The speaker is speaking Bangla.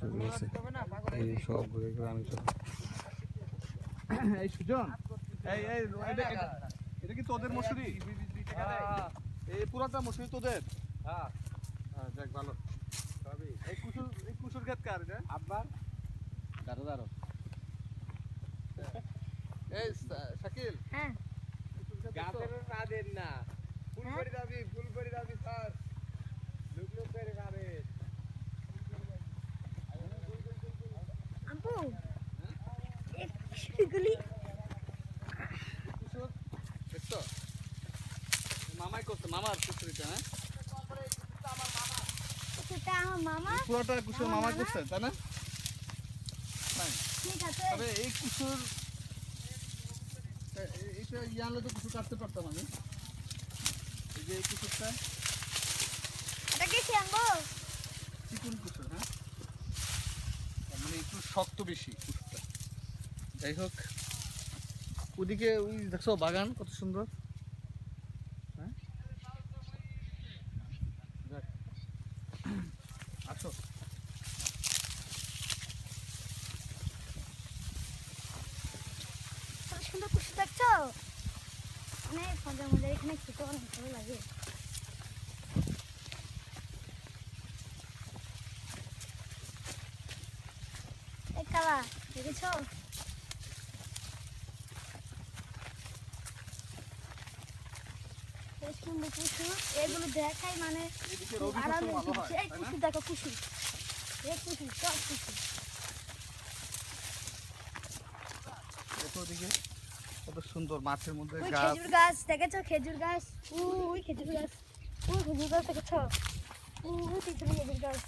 শুরু হয়েছে এই সব ঘুরে ঘুরে আমি তো এই সুজন এই এই এটা কি তোদের মশুরি? এই পুরাটা মশুরি তোদের? হ্যাঁ দেখ ভালো এই কুসুর ক্ষেত কার এটা? আব্বার। দাঁড়ো দাঁড়ো এই শাকিল, হ্যাঁ গাছের না দেন না, ফুল করে যাবি স্যার, লুক করে যাবে। আপু এই কুসুরগুলি কুসুর দেখছো? মামাই করছে, মামার কুসুরিটা। হ্যাঁ কুসুরটা আমার মামা। পুরোটা কুসুর মামা করছে তাই না? ঠিক আছে তবে এই কুসুর এইটা ইয়ানলে তো কুসুর কাটতে পারতাম আমি। এই যে এই কুসুরটা এটা কি আনবো? চিকুন কুসুর। হ্যাঁ তার মানে একটু শক্ত বেশি কুসুরটা। যাই হোক, ওদিকে ওই দেখছো বাগান কত সুন্দর। হ্যাঁ যাক, আসো। কত সুন্দর কুসুর দেখছো? অনেক মজা মজা, এখানে খেতে অনেক ভালো লাগে। এই কালা দেখেছো? এই সুন্দর কুসুর, এগুলো দেখাই মানে এদিকে রবি আরামে কুসুর ভালো হয় এই তাই না? কুসুর দেখো, কুসুর এই কুসুর সব কুসুর। দেখো ওদিকে কত সুন্দর মাঠের মধ্যে ওই গাছ। খেজুর গাছ দেখেছো? খেজুর গাছ, ওই খেজুর গাছ, ওই খেজুর গাছ দেখেছো? ওই পিছনে খেজুর গাছ।